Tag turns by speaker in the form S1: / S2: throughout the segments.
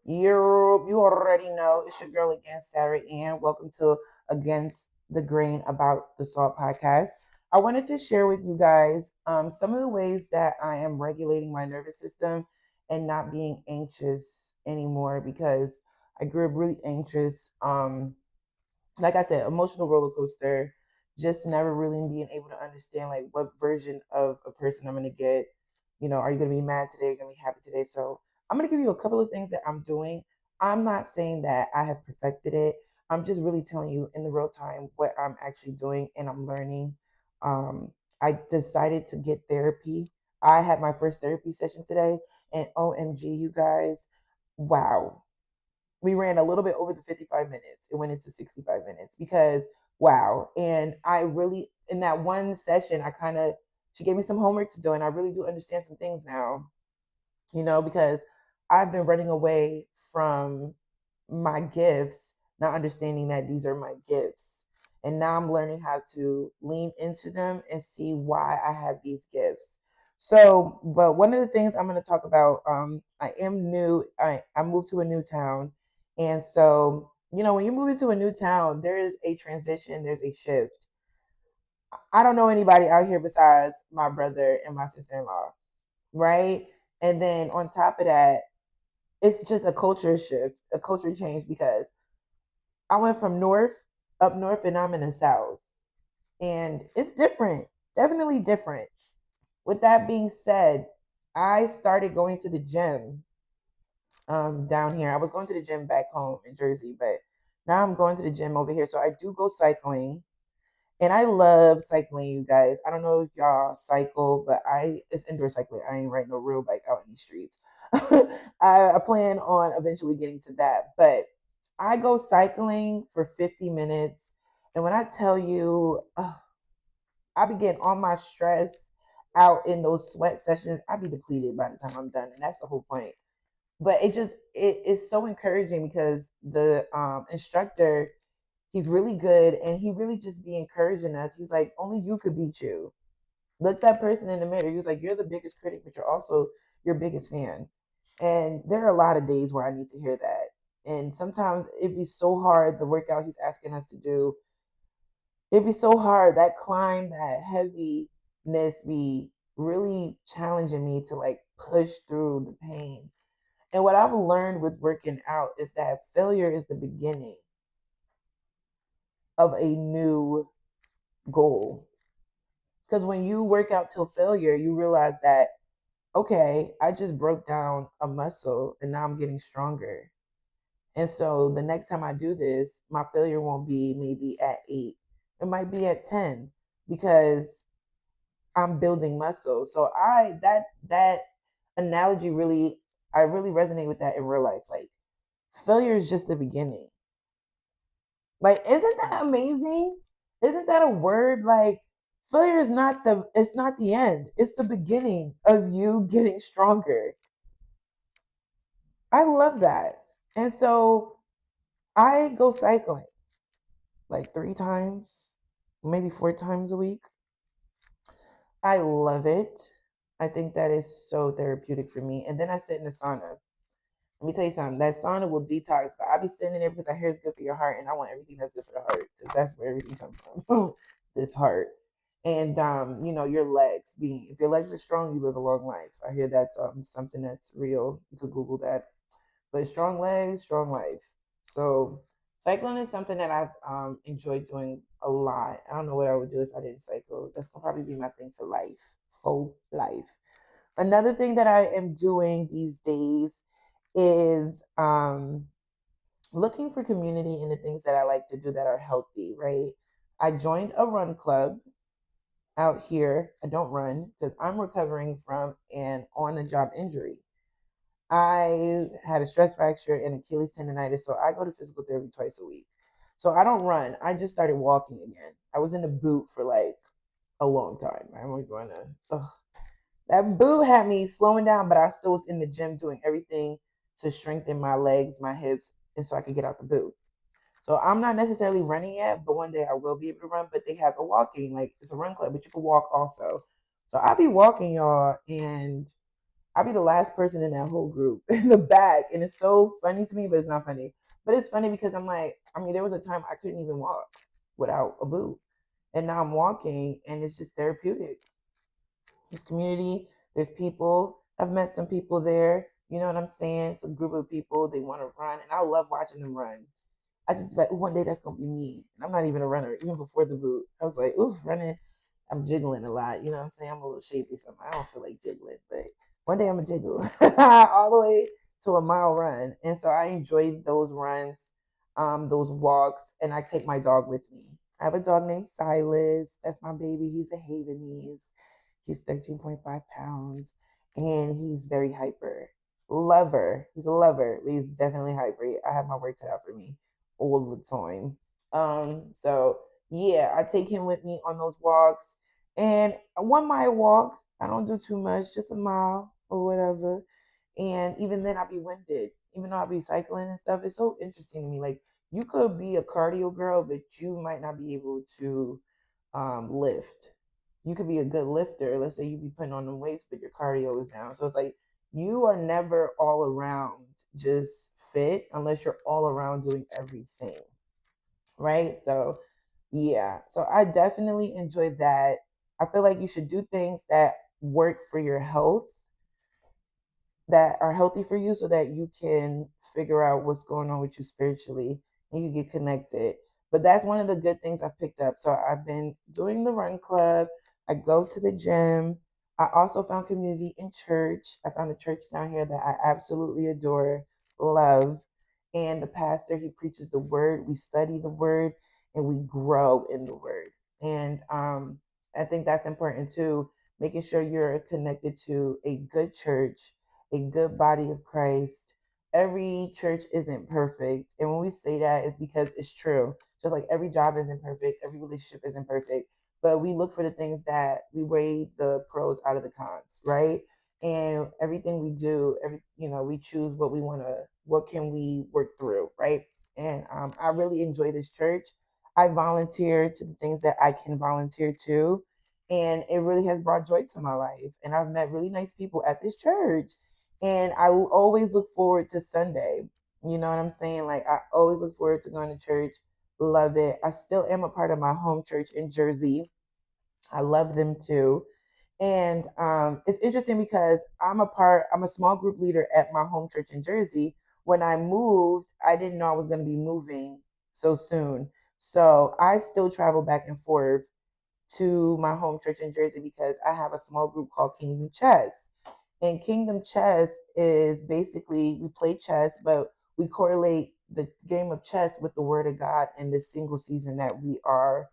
S1: You already know it's your girl again, Sarah Ann. Welcome to Against the Grain About the Salt podcast. I wanted to share with you guys some of the ways that I am regulating my nervous system and not being anxious anymore because I grew up really anxious. Like I said, emotional roller coaster, just never really being able to understand like what version of a person I'm gonna get. Are you gonna be mad today? Are you gonna be happy today? So I'm gonna give you a couple of things that I'm doing. I'm not saying that I have perfected it. I'm just really telling you in the real time what I'm actually doing and I'm learning. I decided to get therapy. I had my first therapy session today, and OMG, you guys, wow, we ran a little bit over the 55 minutes. It went into 65 minutes because wow. And I really, in that one session, she gave me some homework to do. And I really do understand some things now, because I've been running away from my gifts, not understanding that these are my gifts. And now I'm learning how to lean into them and see why I have these gifts. So, but one of the things I'm going to talk about, I am new. I moved to a new town. And so, when you move into a new town, there is a transition, there's a shift. I don't know anybody out here besides my brother and my sister in law, right? And then on top of that, it's just a culture shift, a culture change because I went from up north, and I'm in the south. And it's different, definitely different. With that being said, I started going to the gym down here. I was going to the gym back home in Jersey, but now I'm going to the gym over here. So I do go cycling. And I love cycling, you guys. I don't know if y'all cycle, but it's indoor cycling. I ain't riding no real bike out in these streets. I plan on eventually getting to that. But I go cycling for 50 minutes. And when I tell you, I be getting all my stress out in those sweat sessions. I be depleted by the time I'm done. And that's the whole point. But it is so encouraging because the instructor, he's really good and he really just be encouraging us. He's like, only you could beat you. Look that person in the mirror. He was like, you're the biggest critic, but you're also your biggest fan. And there are a lot of days where I need to hear that. And sometimes it'd be so hard, the workout he's asking us to do. It'd be so hard. That climb, that heaviness be really challenging me to like push through the pain. And what I've learned with working out is that failure is the beginning of a new goal. Because when you work out till failure, you realize that, okay, I just broke down a muscle and now I'm getting stronger. And so the next time I do this, my failure won't be maybe at 8. It might be at 10 because I'm building muscle. So that analogy really, I really resonate with that in real life. Like failure is just the beginning. Like, isn't that amazing? Isn't that a word? Like, failure is it's not the end. It's the beginning of you getting stronger. I love that. And so I go cycling like 3 times, maybe 4 times a week. I love it. I think that is so therapeutic for me. And then I sit in the sauna. Let me tell you something. That sauna will detox, but I be sitting in there because I hear it's good for your heart, and I want everything that's good for the heart because that's where everything comes from. This heart, and your legs. Being if your legs are strong, you live a long life. I hear that's something that's real. You could Google that. But strong legs, strong life. So cycling is something that I've enjoyed doing a lot. I don't know what I would do if I didn't cycle. That's gonna probably be my thing for life, full life. Another thing that I am doing these days is looking for community in the things that I like to do that are healthy, right? I joined a run club out here. I don't run because I'm recovering from an on the job injury. I had a stress fracture and Achilles tendonitis, so I go to physical therapy twice a week. So I don't run. I just started walking again. I was in the boot for like a long time. I'm always going to, that boot had me slowing down, but I still was in the gym doing everything to strengthen my legs, my hips, and so I could get out the boot. So I'm not necessarily running yet, but one day I will be able to run. But they have a walking, like it's a run club, but you can walk also. So I'll be walking, y'all, and I'll be the last person in that whole group in the back. And it's so funny to me, but it's not funny. But it's funny because I'm like, I mean, there was a time I couldn't even walk without a boot. And now I'm walking and it's just therapeutic. There's community, there's people. I've met some people there. You know what I'm saying? It's a group of people, they want to run. And I love watching them run. I just be like, one day that's gonna be me. And I'm not even a runner, even before the boot. I was like, ooh, running. I'm jiggling a lot. You know what I'm saying? I'm a little shapy, so I don't feel like jiggling. But one day I'm a jiggle all the way to a mile run. And so I enjoy those runs, those walks, and I take my dog with me. I have a dog named Silas. That's my baby. He's a Havanese. He's 13.5 pounds and he's very hyper. Lover. He's a lover, but he's definitely hyper. I have my work cut out for me all the time. So yeah, I take him with me on those walks. And a 1 mile walk, I don't do too much, just a mile or whatever. And even then I'll be winded. Even though I'll be cycling and stuff, it's so interesting to me. Like you could be a cardio girl, but you might not be able to lift. You could be a good lifter. Let's say you be putting on the weights, but your cardio is down. So it's like you are never all around just fit unless you're all around doing everything. Right. So yeah. So I definitely enjoy that. I feel like you should do things that work for your health, that are healthy for you, so that you can figure out what's going on with you spiritually and you get connected. But that's one of the good things I've picked up. So I've been doing the run club, I go to the gym. I also found community in church. I found a church down here that I absolutely adore, love. And the pastor, he preaches the word, we study the word, and we grow in the word. And I think that's important too, making sure you're connected to a good church, a good body of Christ. Every church isn't perfect. And when we say that, it's because it's true. Just like every job isn't perfect, every relationship isn't perfect. But we look for the things that we weigh the pros out of the cons, right? And everything we do, we choose what we want to, what can we work through, right? And I really enjoy this church. I volunteer to the things that I can volunteer to, and it really has brought joy to my life. And I've met really nice people at this church, and I will always look forward to Sunday. You know what I'm saying? Like I always look forward to going to church. Love it. I still am a part of my home church in Jersey. I love them too. And it's interesting because I'm a small group leader at my home church in Jersey. When I moved, I didn't know I was going to be moving so soon. So I still travel back and forth to my home church in Jersey because I have a small group called Kingdom Chess. And Kingdom Chess is basically we play chess, but we correlate the game of chess with the Word of God in this single season that we are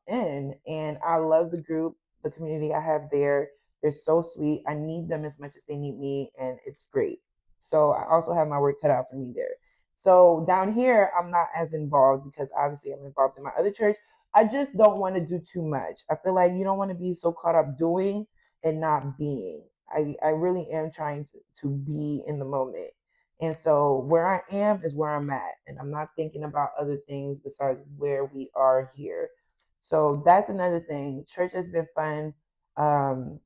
S1: in. And I love the group, the community I have there. They're so sweet. I need them as much as they need me, and it's great. So I also have my work cut out for me there. So down here, I'm not as involved because obviously I'm involved in my other church. I just don't want to do too much. I feel like you don't want to be so caught up doing and not being. I really am trying to be in the moment. And so where I am is where I'm at. And I'm not thinking about other things besides where we are here. So that's another thing. Church has been fun. Um,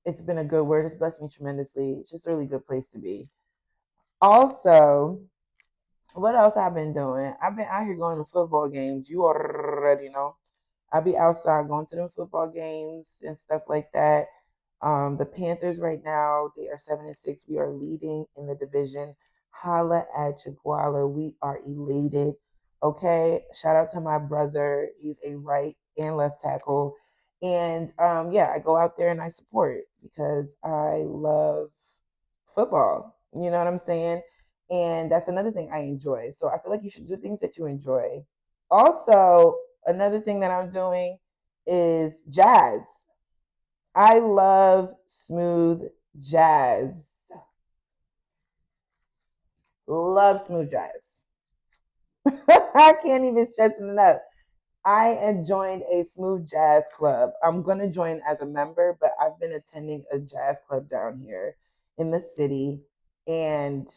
S1: it's been a good word. It's blessed me tremendously. It's just a really good place to be. Also, what else I've been doing? I've been out here going to football games. You already know. I'll be outside going to them football games and stuff like that. The Panthers right now, they are 7-6. We are leading in the division. Holla at Chiguala. We are elated. Okay. Shout out to my brother. He's a right and left tackle. And yeah, I go out there and I support because I love football. You know what I'm saying? And that's another thing I enjoy. So I feel like you should do things that you enjoy. Also, another thing that I'm doing is jazz. I love smooth jazz. Love smooth jazz. I can't even stress it enough. I joined a smooth jazz club. I'm going to join as a member, but I've been attending a jazz club down here in the city. And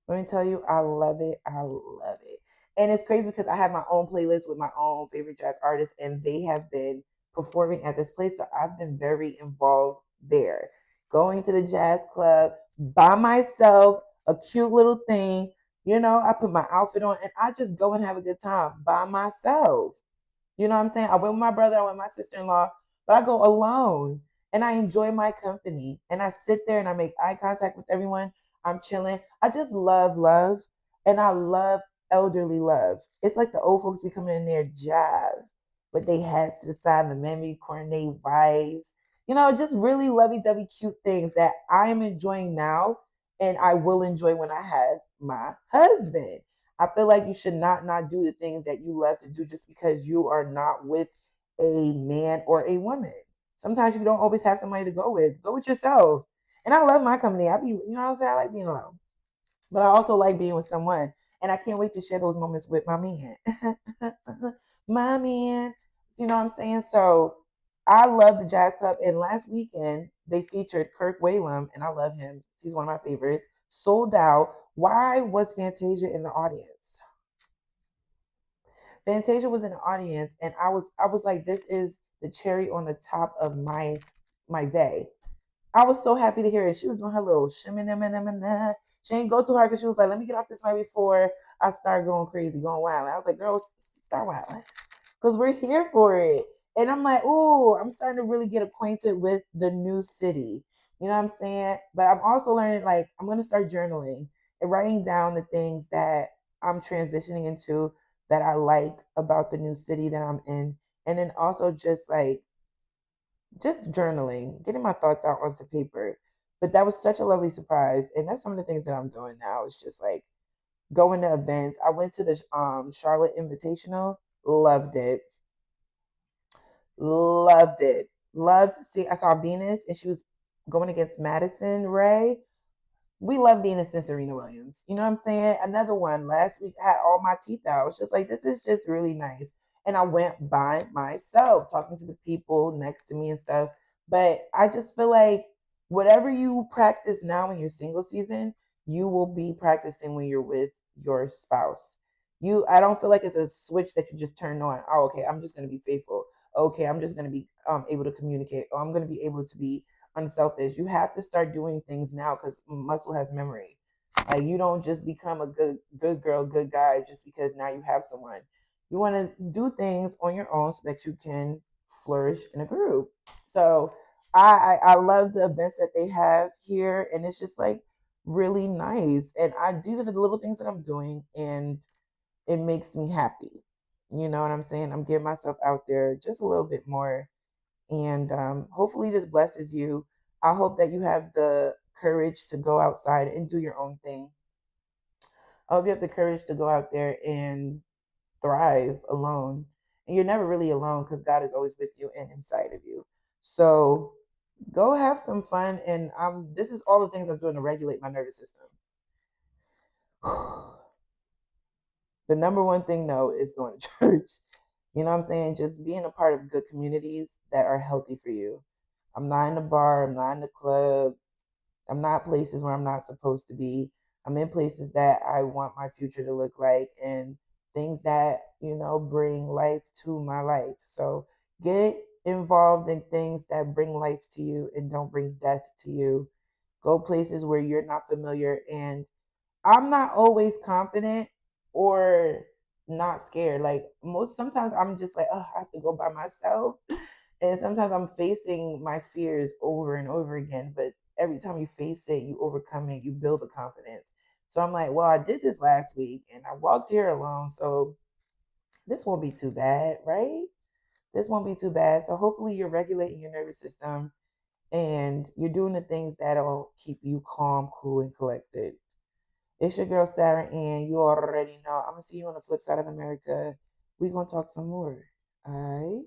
S1: let me tell you, I love it. I love it. And it's crazy because I have my own playlist with my own favorite jazz artists, and they have been performing at this place. So I've been very involved there. going to the jazz club by myself, a cute little thing. I put my outfit on and I just go and have a good time by myself. You know what I'm saying? I went with my brother, I went with my sister in law, but I go alone and I enjoy my company. And I sit there and I make eye contact with everyone. I'm chilling. I just love love and I love elderly love. It's like the old folks be coming in there jive with they hats to the side, the men be coordinate vibes. Just really lovey dovey cute things that I am enjoying now and I will enjoy when I have my husband. I feel like you should not do the things that you love to do just because you are not with a man or a woman. Sometimes you don't always have somebody to go with. Go with yourself. And I love my company. What I'm saying? I like being alone. But I also like being with someone. And I can't wait to share those moments with my man. My man. You know what I'm saying? So I love the Jazz Club. And last weekend, they featured Kirk Whalum, and I love him. He's one of my favorites. Sold out. Why was Fantasia in the audience? Fantasia was in the audience, and I was like, this is the cherry on the top of my day. I was so happy to hear it. She was doing her little shimmy. She ain't go too hard because she was like, let me get off this mic before I start going crazy, going wild. I was like, girl, start wild because we're here for it. And I'm like, ooh, I'm starting to really get acquainted with the new city. You know what I'm saying? But I'm also learning, like, I'm going to start journaling and writing down the things that I'm transitioning into that I like about the new city that I'm in. And then also just journaling, getting my thoughts out onto paper. But that was such a lovely surprise. And that's some of the things that I'm doing now. It's just like going to events. I went to the Charlotte Invitational, loved it. Loved it. Loved see I saw Venus and she was going against Madison Ray. We love Venus and Serena Williams. You know what I'm saying? Another one. Last week I had all my teeth out. I was just like, this is just really nice. And I went by myself, talking to the people next to me and stuff. But I just feel like whatever you practice now in your single season, you will be practicing when you're with your spouse. I don't feel like it's a switch that you just turn on. Oh, okay, I'm just gonna be faithful. Okay, I'm just gonna be able to communicate. Or I'm gonna be able to be unselfish. You have to start doing things now because muscle has memory. Like you don't just become a good girl, good guy just because now you have someone. You want to do things on your own so that you can flourish in a group. So I love the events that they have here, and it's just like really nice. And these are the little things that I'm doing, and it makes me happy. You know what I'm saying? I'm getting myself out there just a little bit more and hopefully this blesses you. I hope that you have the courage to go outside and do your own thing. I hope you have the courage to go out there and thrive alone. And you're never really alone because God is always with you and inside of you. So go have some fun. And this is all the things I'm doing to regulate my nervous system. The number one thing, though, is going to church. You know what I'm saying? Just being a part of good communities that are healthy for you. I'm not in the bar, I'm not in the club, I'm not places where I'm not supposed to be. I'm in places that I want my future to look like and things that, bring life to my life. So get involved in things that bring life to you and don't bring death to you. Go places where you're not familiar. And I'm not always confident or not scared. Like sometimes I'm just like, oh, I have to go by myself. And sometimes I'm facing my fears over and over again. But every time you face it, you overcome it, you build the confidence. So I'm like, well, I did this last week and I walked here alone. So this won't be too bad, right? This won't be too bad. So hopefully you're regulating your nervous system and you're doing the things that'll keep you calm, cool, and collected. It's your girl Sarah, and you already know. I'm gonna see you on the flip side of America. We gonna talk some more. All right.